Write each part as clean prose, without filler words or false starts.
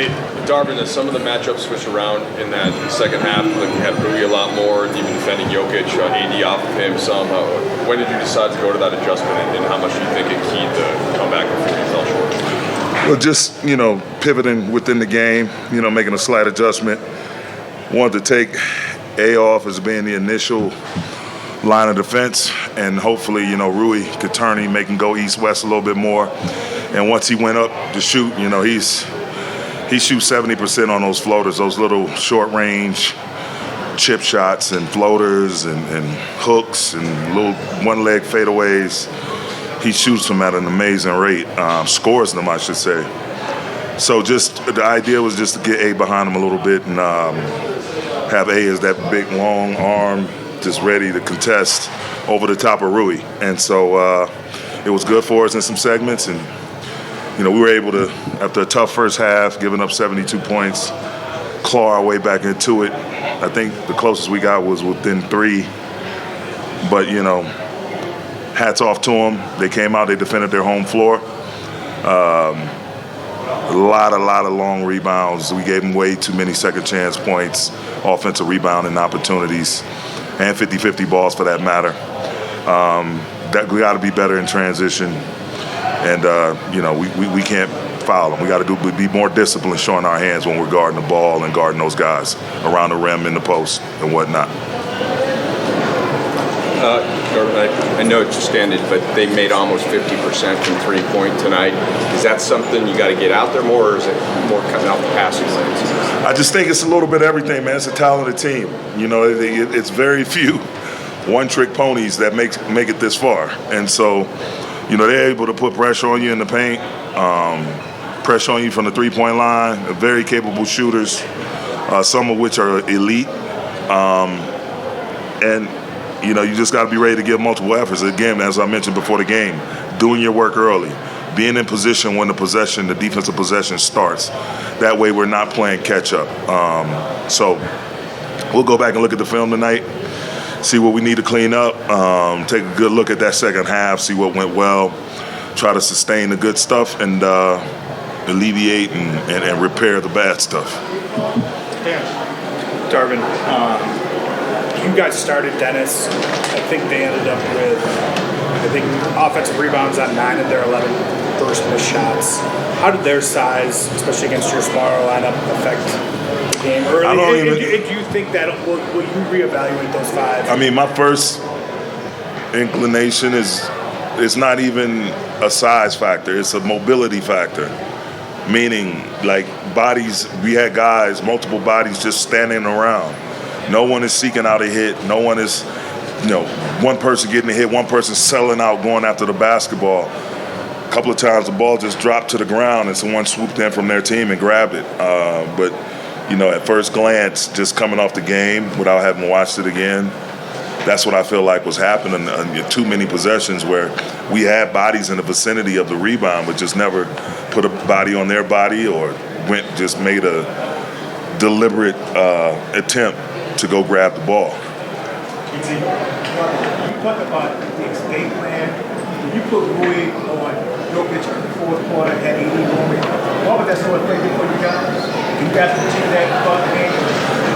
Hey, Darvin, as some of the matchups switched around in that second half, like you had Rui a lot more, and even defending Jokic, AD off of him some. When did you decide to go to that adjustment, and how much do you think it keyed the comeback before you fell short? Well, just, pivoting within the game, making a slight adjustment. Wanted to take A off as being the initial line of defense, and hopefully, Rui could turn him, make him go east-west a little bit more. And once he went up to shoot, he shoots 70% on those floaters, those little short-range chip shots and floaters and hooks and little one-leg fadeaways. He shoots them at an amazing rate, scores them, I should say. So just the idea was just to get A behind him a little bit and have A as that big, long arm just ready to contest over the top of Rui. And so it was good for us in some segments. And, we were able to, after a tough first half, giving up 72 points, claw our way back into it. I think the closest we got was within 3. But, hats off to them. They came out, they defended their home floor. A lot of long rebounds. We gave them way too many second chance points, offensive rebounding opportunities, and 50-50 balls for that matter. That we got to be better in transition, and we can't foul them. We got to be more disciplined, showing our hands when we're guarding the ball and guarding those guys around the rim, in the post, and whatnot. I know it just ended, but they made almost 50% from three-point tonight. Is that something you got to get out there more, or is it more cutting out the passing lanes? I just think it's a little bit of everything, man. It's a talented team. It's very few one-trick ponies that make it this far. And so, they're able to put pressure on you in the paint, pressure on you from the three-point line, very capable shooters, some of which are elite. And you just got to be ready to give multiple efforts. Again, as I mentioned before the game, doing your work early, being in position when the defensive possession starts. That way we're not playing catch-up. So we'll go back and look at the film tonight, see what we need to clean up, take a good look at that second half, see what went well, try to sustain the good stuff, and alleviate and repair the bad stuff. Yeah. Darvin, you guys started Dennis. I think they ended up with, offensive rebounds on 9 of their 11 first missed shots. How did their size, especially against your smaller lineup, affect the game? Or do you think that will you reevaluate those 5? I mean, my first inclination is it's not even a size factor. It's a mobility factor. Meaning, like, bodies, we had guys, multiple bodies just standing around. No one is seeking out a hit. No one is, one person getting a hit, one person selling out, going after the basketball. A couple of times the ball just dropped to the ground and someone swooped in from their team and grabbed it. But at first glance, just coming off the game without having watched it again, that's what I feel like was happening in too many possessions where we had bodies in the vicinity of the rebound but just never put a body on their body or made a deliberate attempt to go grab the ball. You talk about the escape plan. When you put Rui on Jokic in the fourth quarter at 80 moment, what was that sort of thing for you guys? You guys continue that throughout the game?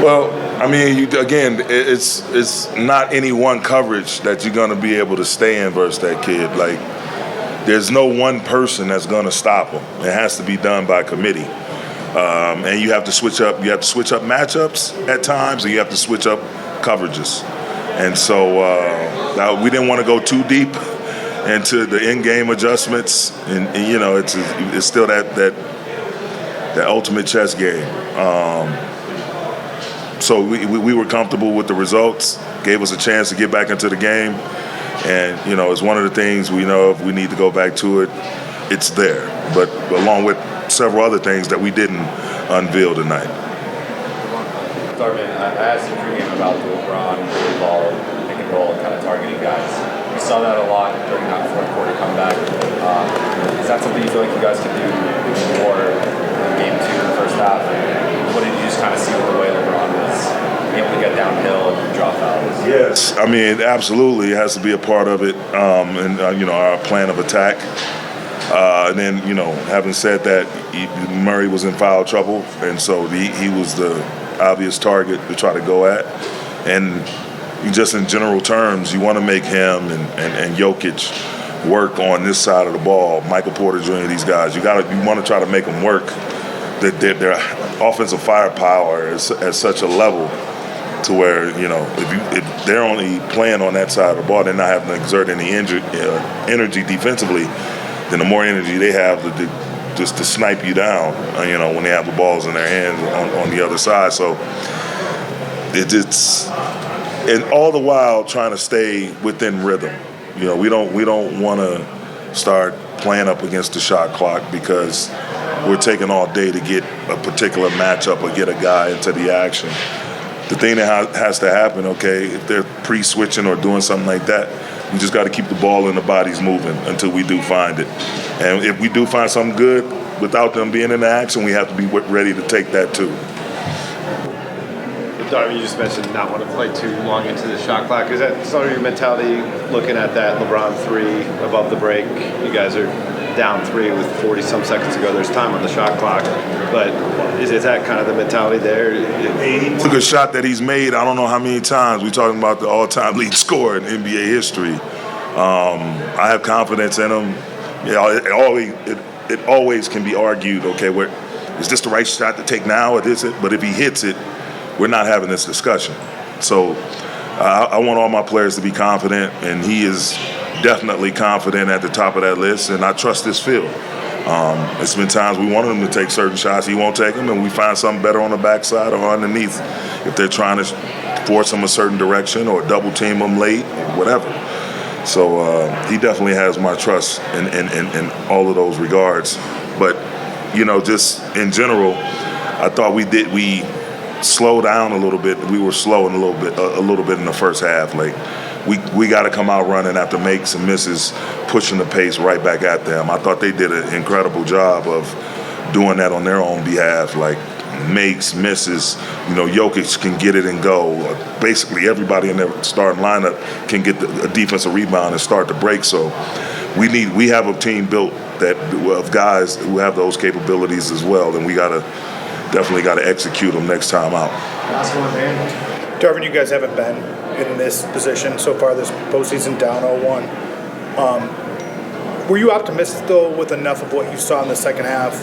Well, I mean, it's not any one coverage that you're going to be able to stay in versus that kid. Like, there's no one person that's going to stop him. It has to be done by committee. And you have to switch up. You have to switch up matchups at times, and you have to switch up coverages. And so we didn't want to go too deep into the in-game adjustments. And it's still that ultimate chess game. So we were comfortable with the results. Gave us a chance to get back into the game. And it's one of the things we know if we need to go back to it, it's there. But along with several other things that we didn't unveil tonight. Darvin, I asked you pregame about the Lebron ball, pick and roll, kind of targeting guys. We saw that a lot during that fourth quarter comeback. Is that something you feel like you guys could do more in game 2 in the first half? What did you just kind of see with the way Lebron was able to get downhill and draw fouls? Yes, I mean, absolutely. It has to be a part of it, and our plan of attack. And then, having said that, Murray was in foul trouble, and so he was the obvious target to try to go at. And just in general terms, you want to make him and Jokic work on this side of the ball. Michael Porter Jr., these guys, you want to try to make them work. That their offensive firepower is at such a level to where, if they're only playing on that side of the ball, they're not having to exert any energy defensively, then the more energy they have just to snipe you down, when they have the balls in their hands on the other side. So it's and all the while trying to stay within rhythm. We don't want to start playing up against the shot clock because we're taking all day to get a particular matchup or get a guy into the action. The thing that has to happen, if they're pre-switching or doing something like that, we just got to keep the ball and the bodies moving until we do find it. And if we do find something good without them being in the action, we have to be ready to take that too. Darvin, you just mentioned not want to play too long into the shot clock. Is that sort of your mentality looking at that LeBron 3 above the break? You guys are down 3 with 40-some seconds to go. There's time on the shot clock. But is that kind of the mentality there? He took a shot that he's made I don't know how many times. We're talking about the all-time lead scorer in NBA history. I have confidence in him. It always can be argued, is this the right shot to take now or is it? But if he hits it, we're not having this discussion. So I want all my players to be confident, and he is definitely confident at the top of that list, and I trust this field. It's been times we wanted him to take certain shots, he won't take them, and we find something better on the backside or underneath if they're trying to force him a certain direction or double team him late or whatever. So he definitely has my trust in all of those regards. But, just in general, I thought we slow down a little bit. We were slow in a little bit in the first half. Like we got to come out running after makes and misses, pushing the pace right back at them. I thought they did an incredible job of doing that on their own behalf. Like makes, misses, Jokic can get it and go. Basically, everybody in their starting lineup can get a defensive rebound and start the break. So we have a team built of guys who have those capabilities as well, and we definitely got to execute them next time out. Last one, man. Darvin, you guys haven't been in this position so far this postseason, down 0-1. Were you optimistic, though, with enough of what you saw in the second half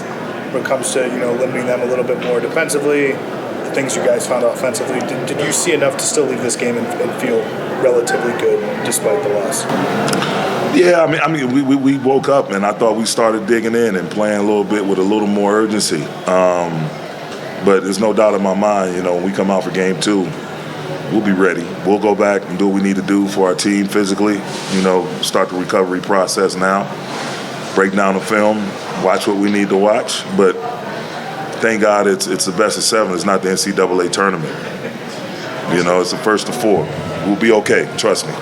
when it comes to, limiting them a little bit more defensively, the things you guys found offensively? Did you see enough to still leave this game and feel relatively good despite the loss? Yeah, we woke up and I thought we started digging in and playing a little bit with a little more urgency. But there's no doubt in my mind, when we come out for game 2, we'll be ready. We'll go back and do what we need to do for our team physically, start the recovery process now, break down the film, watch what we need to watch. But thank God it's the best of 7. It's not the NCAA tournament. It's the first of 4. We'll be okay, trust me.